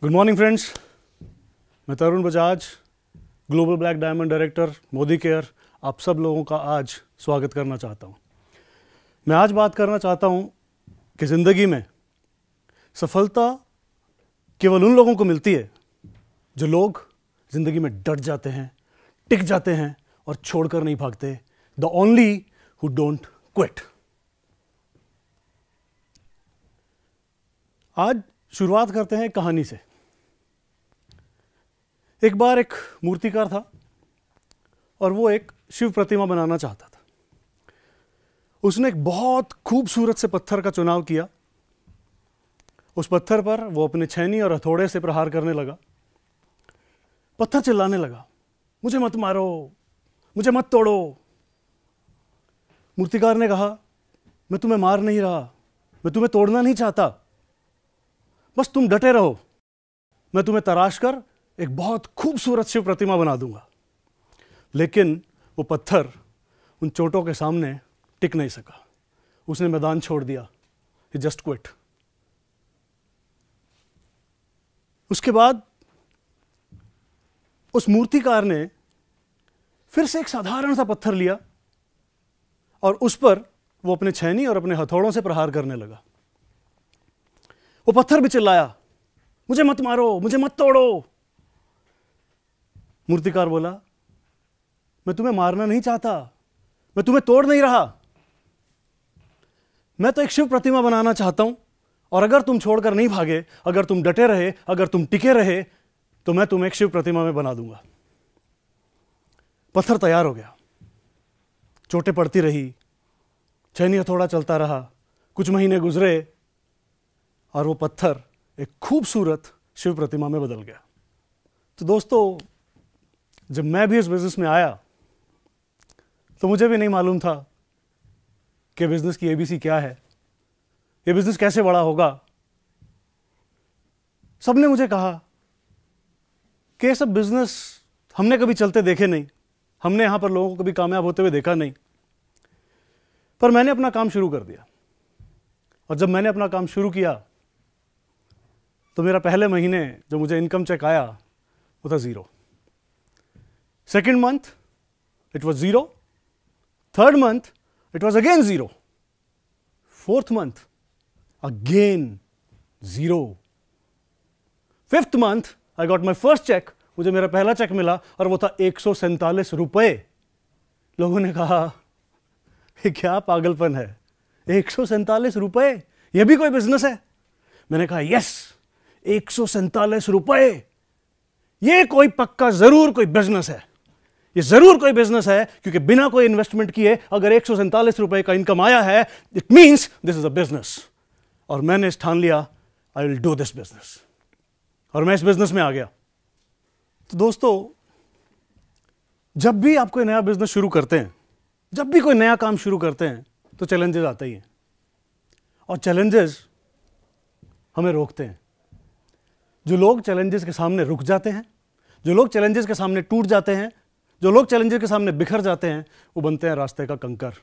Good morning friends, मैं Tarun Bajaj, global black diamond director, Modi care, आप सब लोगों का आज स्वागत करना चाहता हूं। मैं आज बात करना चाहता हूं कि ज़िंदगी में सफलता केवल उन लोगों को मिलती है जो लोग ज़िंदगी में डट जाते हैं, टिक जाते हैं और छोड़कर नहीं भागते। The only who don't quit. आज शुरुआत करते हैं कहानी से। एक बार एक मूर्तिकार था और वो एक शिव प्रतिमा बनाना चाहता था। उसने एक बहुत खूबसूरत से पत्थर का चुनाव किया। उस पत्थर पर वो अपने छेनी और हथौड़े से प्रहार करने लगा। पत्थर चिल्लाने लगा, मुझे मत मारो, मुझे मत तोड़ो। मूर्तिकार ने कहा, मैं तुम्हें मार नहीं रहा, मैं तुम्हें तोड़ना नहीं चाहता, बस तुम डटे रहो, मैं तुम्हें तराश कर एक बहुत खूबसूरत शिव प्रतिमा बना दूंगा। लेकिन वो पत्थर उन चोटों के सामने टिक नहीं सका। उसने मैदान छोड़ दिया। ही जस्ट क्विट। उसके बाद उस मूर्तिकार ने फिर से एक साधारण सा पत्थर लिया और उस पर वो अपने छेनी और अपने हथौड़ों से प्रहार करने लगा। वो पत्थर भी चिल्लाया, मुझे मत मारो, मुझे मत तोड़ो। मूर्तिकार बोला, मैं तुम्हें मारना नहीं चाहता, मैं तुम्हें तोड़ नहीं रहा, मैं तो एक शिव प्रतिमा बनाना चाहता हूं और अगर तुम छोड़कर नहीं भागे, अगर तुम डटे रहे, अगर तुम टिके रहे, तो मैं तुम्हें एक शिव प्रतिमा में बना दूंगा। पत्थर तैयार हो गया। चोटें पड़ती रही, छेनी हथौड़ा चलता रहा। कुछ महीने गुजरे और वो पत्थर एक खूबसूरत शिव प्रतिमा में बदल गया। तो दोस्तों, जब मैं भी इस बिजनेस में आया तो मुझे भी नहीं मालूम था कि बिजनेस की एबीसी क्या है, ये बिजनेस कैसे बड़ा होगा। सबने मुझे कहा कि ये सब बिजनेस हमने कभी चलते देखे नहीं, हमने यहां पर लोगों को कभी कामयाब होते हुए देखा नहीं। पर मैंने अपना काम शुरू कर दिया और जब मैंने अपना काम शुरू किया तो मेरा पहले महीने जो मुझे इनकम चेक आया वो था 0। Second month it was 0। Third month it was again 0। Fourth month again 0। Fifth month I got my first cheque. मुझे मेरा पहला चेक मिला और वो था 147 रुपए। लोगों ने कहा, ये क्या पागलपन है, 147 रुपए, ये भी कोई बिजनेस है? मैंने कहा, यस, 147 रुपए, ये कोई पक्का जरूर कोई बिजनेस है, ये जरूर कोई बिजनेस है, क्योंकि बिना कोई इन्वेस्टमेंट किए अगर 147 रुपए का इनकम आया है, it means this is a business. और मैंने ठान लिया, I will do this business, और मैं इस बिजनेस में आ गया। तो दोस्तों, जब भी आप कोई नया बिजनेस शुरू करते हैं, जब भी कोई नया काम शुरू करते हैं, तो चैलेंजेस आते ही हैं और चैलेंजेस हमें रोकते हैं। जो लोग चैलेंजेस के सामने रुक जाते हैं, जो लोग चैलेंजेस के सामने टूट जाते हैं, जो लोग चैलेंजेस के सामने बिखर जाते हैं, वो बनते हैं रास्ते का कंकर।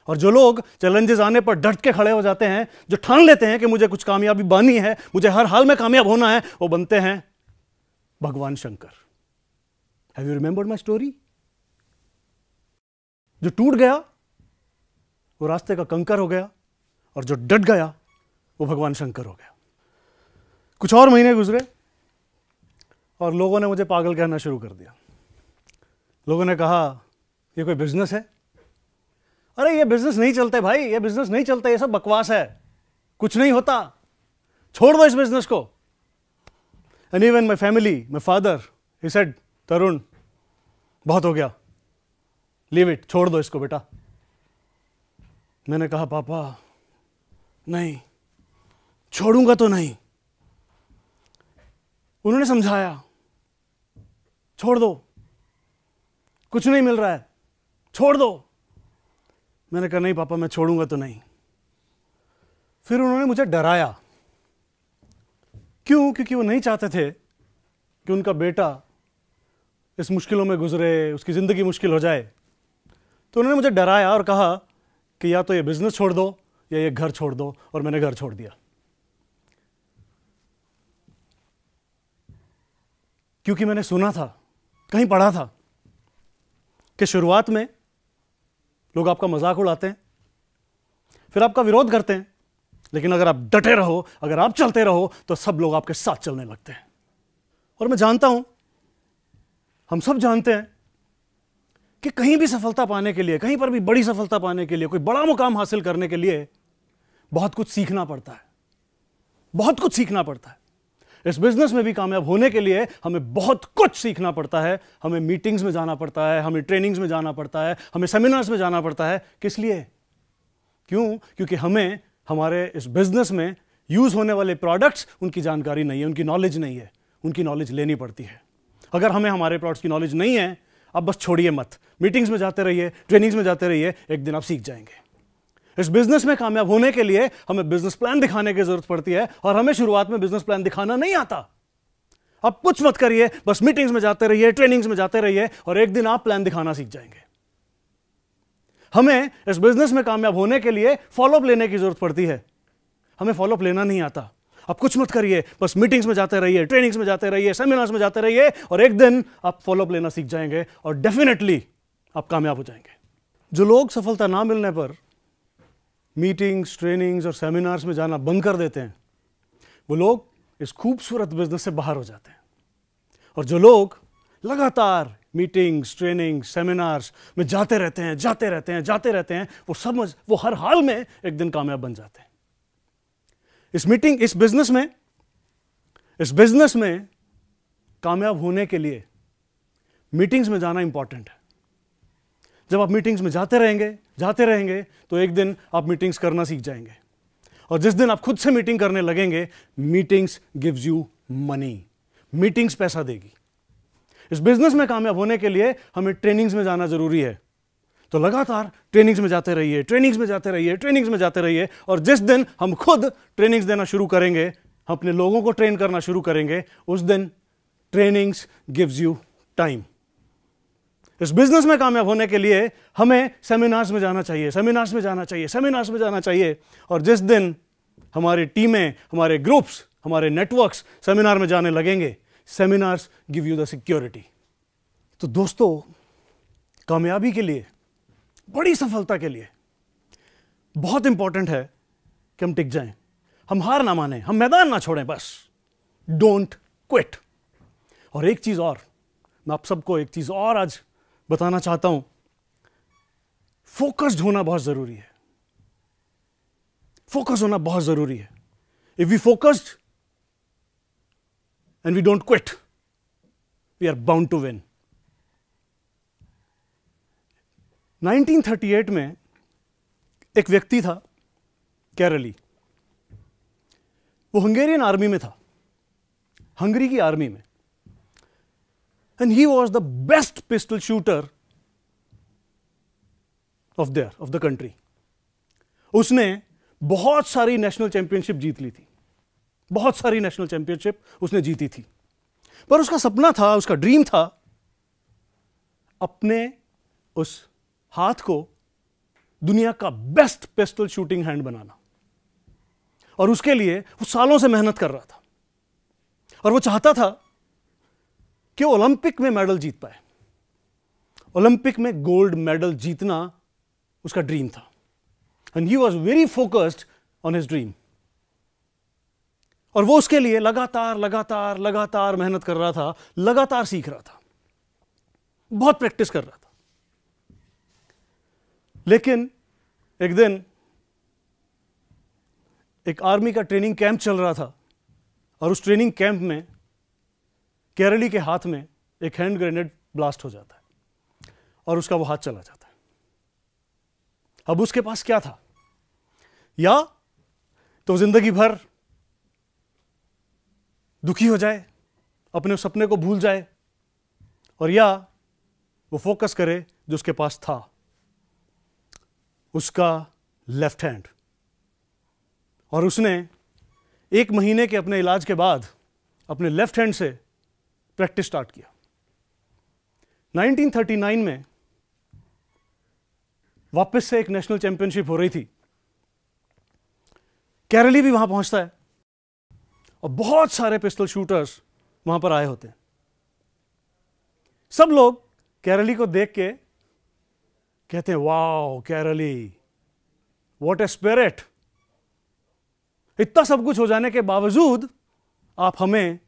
और जो लोग चैलेंजेस आने पर डट के खड़े हो जाते हैं, जो ठान लेते हैं कि मुझे कुछ कामयाबी पानी है, मुझे हर हाल में कामयाब होना है, वो बनते हैं भगवान Shankar. Have you remembered my story? जो टूट गया वो रास्ते का कंकर हो गया और जो डट गया वो भगवान शंकर हो गया। कुछ और महीने गुजरे और लोगों ने मुझे पागल कहना शुरू कर दिया। लोगों ने कहा, ये कोई बिजनेस है? अरे ये बिजनेस नहीं चलते भाई, ये बिजनेस नहीं चलता, ये सब बकवास है, कुछ नहीं होता, छोड़ दो इस बिजनेस को। And even my family, my father, he said, Tarun बहुत हो गया, लीव इट, छोड़ दो इसको बेटा। मैंने कहा, पापा नहीं, छोड़ूंगा तो नहीं। उन्होंने समझाया, छोड़ दो, कुछ नहीं मिल रहा है, छोड़ दो। मैंने कहा, नहीं पापा, मैं छोड़ूंगा तो नहीं। फिर उन्होंने मुझे डराया। क्यों? क्योंकि वो नहीं चाहते थे कि उनका बेटा इस मुश्किलों में गुजरे, उसकी जिंदगी मुश्किल हो जाए। तो उन्होंने मुझे डराया और कहा कि या तो ये बिजनेस छोड़ दो या ये घर छोड़ दो। और मैंने घर छोड़ दिया। क्योंकि मैंने सुना था, कहीं पढ़ा था कि शुरुआत में लोग आपका मजाक उड़ाते हैं, फिर आपका विरोध करते हैं, लेकिन अगर आप डटे रहो, अगर आप चलते रहो, तो सब लोग आपके साथ चलने लगते हैं। और मैं जानता हूं, हम सब जानते हैं कि कहीं भी सफलता पाने के लिए, कहीं पर भी बड़ी सफलता पाने के लिए, कोई बड़ा मुकाम हासिल करने के लिए बहुत कुछ सीखना पड़ता है, बहुत कुछ सीखना पड़ता है। इस बिजनेस में भी कामयाब होने के लिए हमें बहुत कुछ सीखना पड़ता है। हमें मीटिंग्स में जाना पड़ता है, हमें ट्रेनिंग्स में जाना पड़ता है, हमें सेमिनार्स में जाना पड़ता है। किस लिए? क्यों? क्योंकि हमें हमारे इस बिजनेस में यूज होने वाले प्रोडक्ट्स, उनकी जानकारी नहीं है, उनकी नॉलेज नहीं है, उनकी नॉलेज लेनी पड़ती है। अगर हमें हमारे प्रोडक्ट्स की नॉलेज नहीं है, अब बस छोड़िए मत, मीटिंग्स में जाते रहिए, ट्रेनिंग्स में जाते रहिए, एक दिन आप सीख जाएंगे। इस बिजनेस में कामयाब होने के लिए हमें बिजनेस प्लान दिखाने की जरूरत पड़ती है, और हमें शुरुआत में बिजनेस प्लान दिखाना नहीं आता। आप कुछ मत करिए, बस मीटिंग्स में जाते रहिए, ट्रेनिंग्स में जाते रहिए, और एक दिन आप प्लान दिखाना सीख जाएंगे। हमें इस बिजनेस में कामयाब होने के लिए फॉलोअप लेने की जरूरत पड़ती है। हमें फॉलोअप लेना नहीं आता। आप कुछ मत करिए, बस मीटिंग्स में जाते रहिए, ट्रेनिंग्स में जाते रहिए, सेमिनार्स में जाते रहिए, और एक दिन आप फॉलोअप लेना सीख जाएंगे, और डेफिनेटली आप कामयाब हो जाएंगे। जो लोग सफलता ना मिलने पर मीटिंग्स, ट्रेनिंग्स और सेमिनार्स में जाना बंद कर देते हैं, वो लोग इस खूबसूरत बिजनेस से बाहर हो जाते हैं। और जो लोग लगातार मीटिंग्स, ट्रेनिंग्स, सेमिनार्स में जाते रहते हैं, वो हर हाल में एक दिन कामयाब बन जाते हैं। इस बिजनेस में कामयाब होने के लिए मीटिंग्स में जाना इंपॉर्टेंट है। जब आप मीटिंग्स में जाते रहेंगे, तो एक दिन आप मीटिंग्स करना सीख जाएंगे, और जिस दिन आप खुद से मीटिंग करने लगेंगे, meetings gives you money, meetings पैसा देगी। इस बिजनेस में कामयाब होने के लिए हमें ट्रेनिंग्स में जाना जरूरी है। तो लगातार ट्रेनिंग्स में जाते रहिए, और जिस दिन हम खुद ट्रेनिंग्स देना शुरू करेंगे, हम अपने लोगों को ट्रेन करना शुरू करेंगे, उस दिन ट्रेनिंग्स गिव्स यू टाइम। इस बिजनेस में कामयाब होने के लिए हमें सेमिनार्स में जाना चाहिए, और जिस दिन हमारी टीमें, हमारे ग्रुप्स, हमारे नेटवर्क्स सेमिनार में जाने लगेंगे, seminars give you the security. तो दोस्तों, कामयाबी के लिए, बड़ी सफलता के लिए बहुत इंपॉर्टेंट है कि हम टिक जाएं, हम हार ना माने, हम मैदान ना छोड़ें, बस डोंट क्विट। और एक चीज और, मैं आप सबको एक चीज और आज बताना चाहता हूं, फोकस्ड होना बहुत जरूरी है। फोकस होना बहुत जरूरी है। If we focused and we don't quit, we are bound to win. 1938 में एक व्यक्ति था, कैरली। वो हंगेरियन आर्मी में था, हंगरी की आर्मी में, and he was the best pistol shooter of the country. उसने बहुत सारी नेशनल चैंपियनशिप जीत ली थी, बहुत सारी नेशनल चैंपियनशिप उसने जीती थी। पर उसका सपना था, उसका ड्रीम था, अपने उस हाथ को दुनिया का बेस्ट पिस्टल शूटिंग हैंड बनाना। और उसके लिए वो सालों से मेहनत कर रहा था, और वो चाहता था कि ओलंपिक में मेडल जीत पाए। ओलंपिक में गोल्ड मेडल जीतना उसका ड्रीम था, and he was very focused on his dream. और वो उसके लिए लगातार मेहनत कर रहा था, लगातार सीख रहा था, बहुत प्रैक्टिस कर रहा था। लेकिन एक दिन एक आर्मी का ट्रेनिंग कैंप चल रहा था, और उस ट्रेनिंग कैंप में केरली के हाथ में एक हैंड ग्रेनेड ब्लास्ट हो जाता है, और उसका वो हाथ चला जाता है। अब उसके पास क्या था? या तो जिंदगी भर दुखी हो जाए, अपने सपने को भूल जाए, और या वो फोकस करे जो उसके पास था, उसका लेफ्ट हैंड। और उसने 1 महीने के अपने इलाज के बाद अपने लेफ्ट हैंड से प्रैक्टिस स्टार्ट किया। 1939 में वापस से एक नेशनल चैंपियनशिप हो रही थी। केरली भी वहां पहुंचता है, और बहुत सारे पिस्टल शूटर्स वहां पर आए होते हैं। सब लोग कैरली को देख के कहते हैं, wow Kairali, what a spirit. इतना सब कुछ हो जाने के बावजूद आप हमें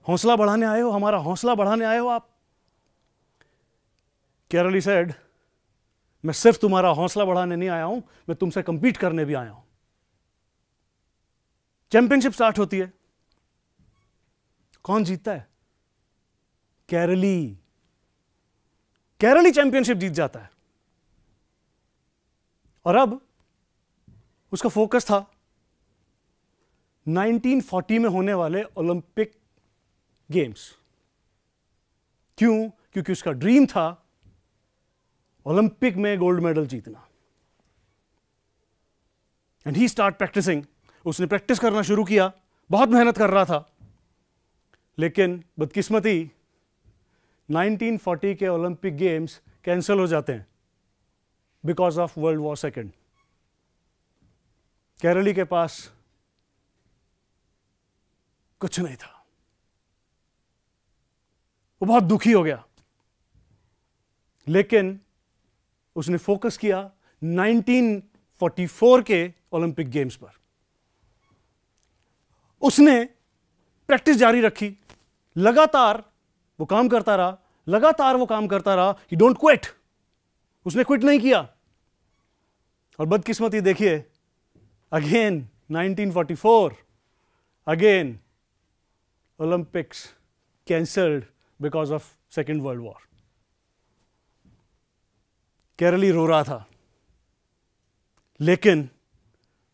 हौसला बढ़ाने आए हो, हमारा हौसला बढ़ाने आए हो आप। कैरली सेड, मैं सिर्फ तुम्हारा हौसला बढ़ाने नहीं आया हूं, मैं तुमसे कंपीट करने भी आया हूं। चैंपियनशिप स्टार्ट होती है, कौन जीतता है? कैरली। कैरली चैंपियनशिप जीत जाता है। और अब उसका फोकस था 1940 में होने वाले ओलंपिक गेम्स। क्यों? क्योंकि उसका ड्रीम था ओलंपिक में गोल्ड मेडल जीतना। And he start practising. उसने प्रैक्टिस करना शुरू किया, बहुत मेहनत कर रहा था। लेकिन बदकिस्मती 1940 के ओलंपिक गेम्स कैंसिल हो जाते हैं because of world war second. Karoly के पास कुछ नहीं था, वो बहुत दुखी हो गया। लेकिन उसने फोकस किया 1944 के ओलंपिक गेम्स पर। उसने प्रैक्टिस जारी रखी, लगातार वो काम करता रहा, लगातार वो काम करता रहा। ही डोंट क्विट, उसने क्विट नहीं किया। और बदकिस्मती देखिए, again 1944, again Olympics cancelled because of second world war. Karoly रो रहा था, लेकिन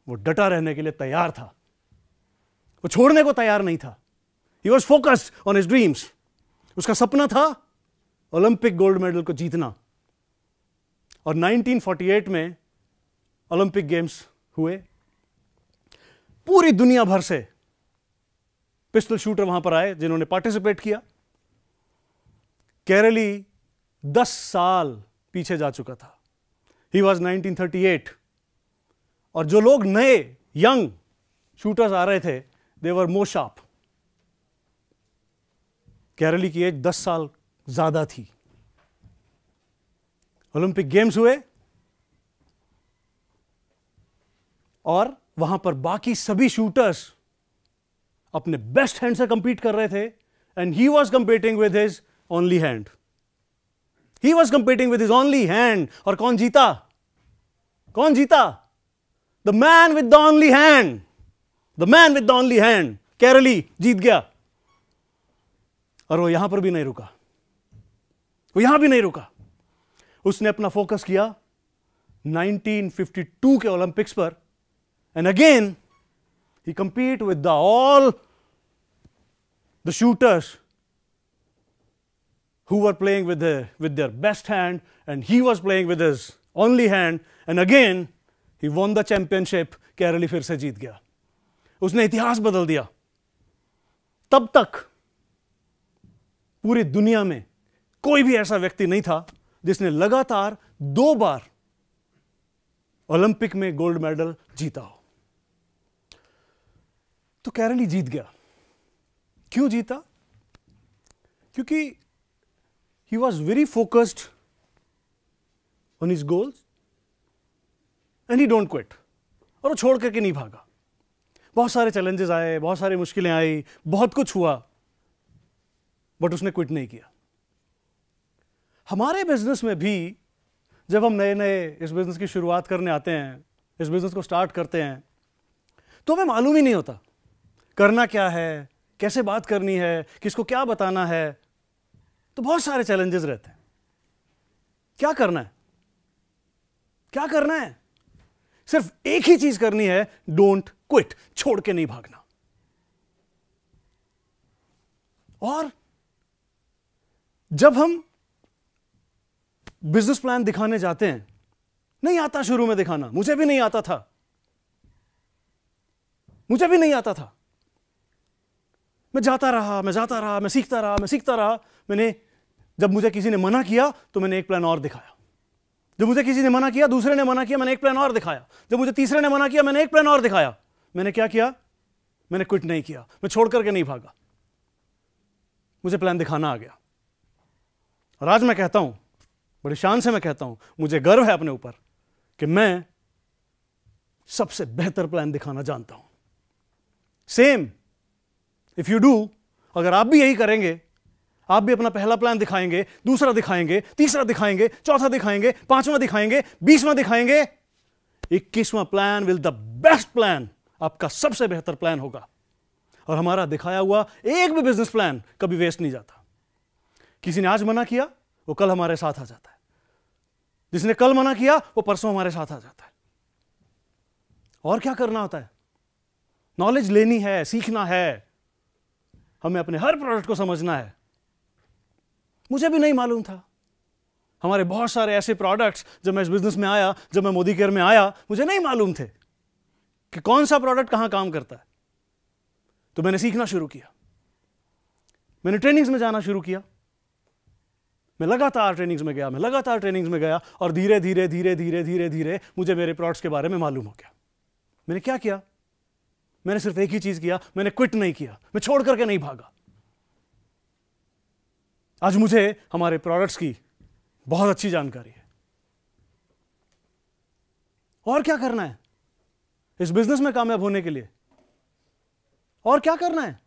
वो डटा रहने के लिए तैयार था, वो छोड़ने को तैयार नहीं था। He was focused on his dreams. उसका सपना था ओलंपिक गोल्ड मेडल को जीतना। और 1948 में ओलंपिक गेम्स हुए। पूरी दुनिया भर से पिस्टल शूटर वहां पर आए जिन्होंने पार्टिसिपेट किया। कैरली 10 साल पीछे जा चुका था। He was 1938। और जो लोग नए यंग शूटर्स आ रहे थे, दे वर मोर शार्प। कैरली की एज 10 साल ज्यादा थी। ओलंपिक गेम्स हुए और वहां पर बाकी सभी शूटर्स अपने बेस्ट हैंड से कंपीट कर रहे थे। And he was competing with his only hand. He was competing with his only hand. और कौन जीता? कौन जीता? The man with the only hand. The man with the only hand. Karoly जीत गया। और वो यहां पर भी नहीं रुका, वो यहां भी नहीं रुका। उसने अपना फोकस किया 1952 के ओलंपिक्स पर। And again he compete with all the shooters who were playing with their best hand, and he was playing with his only hand, and again he won the championship. Kairali फिर से जीत गया। उसने इतिहास बदल दिया। तब तक पूरी दुनिया में कोई भी ऐसा व्यक्ति नहीं था जिसने लगातार 2 बार ओलंपिक में गोल्ड मेडल जीता हो। तो कैरली जीत गया। क्यों जीता? क्योंकि he was very focused on his goals and he don't quit. और वो छोड़ करके नहीं भागा। बहुत सारे चैलेंजेस आए, बहुत सारी मुश्किलें आई, बहुत कुछ हुआ, बट उसने क्विट नहीं किया। हमारे बिजनेस में भी जब हम नए नए इस बिजनेस की शुरुआत करने आते हैं, इस बिजनेस को स्टार्ट करते हैं, तो हमें मालूम ही नहीं होता करना क्या है, कैसे बात करनी है, किसको क्या बताना है। तो बहुत सारे चैलेंजेस रहते हैं। क्या करना है? क्या करना है? सिर्फ एक ही चीज करनी है, डोंट क्विट। छोड़ के नहीं भागना। और जब हम बिजनेस प्लान दिखाने जाते हैं, नहीं आता शुरू में दिखाना, मुझे भी नहीं आता था, मुझे भी नहीं आता था। मैं जाता रहा, मैं सीखता रहा। जब मुझे किसी ने मना किया तो मैंने एक प्लान और दिखाया। जब मुझे किसी ने मना किया, दूसरे ने मना किया, मैंने एक प्लान और दिखाया। जब मुझे तीसरे ने मना किया, मैंने एक प्लान और दिखाया। मैंने क्या किया? मैंने क्विट नहीं किया, मैं छोड़ करके नहीं भागा। मुझे प्लान दिखाना आ गया। और आज मैं कहता हूं, बड़ी शान से मैं कहता हूं, मुझे गर्व है अपने ऊपर कि मैं सबसे बेहतर प्लान दिखाना जानता हूं। सेम इफ यू डू, अगर आप भी यही करेंगे, आप भी अपना पहला प्लान दिखाएंगे, दूसरा दिखाएंगे, तीसरा दिखाएंगे, चौथा दिखाएंगे, पांचवां दिखाएंगे, 20वां दिखाएंगे, 21वां plan will the best plan, आपका सबसे बेहतर प्लान होगा। और हमारा दिखाया हुआ एक भी बिजनेस प्लान कभी वेस्ट नहीं जाता। किसी ने आज मना किया, वो कल हमारे साथ आ जाता है। जिसने कल मना किया, वो परसों हमारे साथ आ जाता है। और क्या करना होता है? नॉलेज लेनी है, सीखना है, हमें अपने हर प्रोडक्ट को समझना है। मुझे भी नहीं मालूम था। हमारे बहुत सारे ऐसे प्रोडक्ट्स, जब मैं इस बिजनेस में आया, जब मैं मोदी केयर में आया, मुझे नहीं मालूम थे कि कौन सा प्रोडक्ट कहां काम करता है। तो मैंने सीखना शुरू किया, मैंने ट्रेनिंग्स में जाना शुरू किया, मैं लगातार ट्रेनिंग्स में गया, मैं लगातार ट्रेनिंग्स में गया, और धीरे धीरे धीरे धीरे धीरे धीरे मुझे मेरे प्रोडक्ट्स के बारे में मालूम हो गया। मैंने क्या किया? मैंने सिर्फ एक ही चीज किया, मैंने क्विट नहीं किया, मैं छोड़ करके नहीं भागा। आज मुझे हमारे प्रोडक्ट्स की बहुत अच्छी जानकारी है। और क्या करना है इस बिजनेस में कामयाब होने के लिए? और क्या करना है?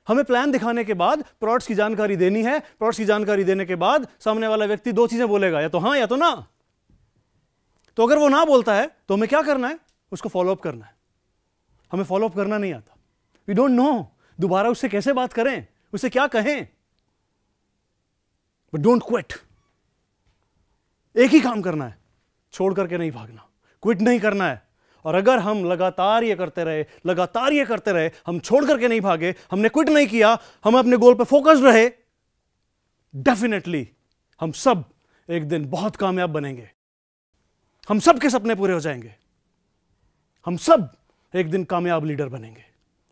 हमें प्लान दिखाने के बाद प्रोडक्ट्स की जानकारी देनी है। प्रोडक्ट्स की जानकारी देने के बाद सामने वाला व्यक्ति दो चीजें बोलेगा, या तो हां या तो ना। तो अगर वो ना बोलता है तो हमें क्या करना है? उसको फॉलोअप करना है। हमें फॉलोअप करना नहीं आता, वी डोंट नो दोबारा उससे कैसे बात करें, उससे क्या कहें। But don't quit. एक ही काम करना है, छोड़ करके नहीं भागना, क्विट नहीं करना है। और अगर हम लगातार ये करते रहे, लगातार ये करते रहे, हम छोड़ करके नहीं भागे, हमने क्विट नहीं किया, हम अपने गोल पे फोकस्ड रहे, डेफिनेटली हम सब एक दिन बहुत कामयाब बनेंगे। हम सब के सपने पूरे हो जाएंगे, हम सब एक दिन कामयाब लीडर बनेंगे।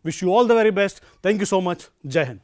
Wish you all the very best. Thank you so much. जय हिंद।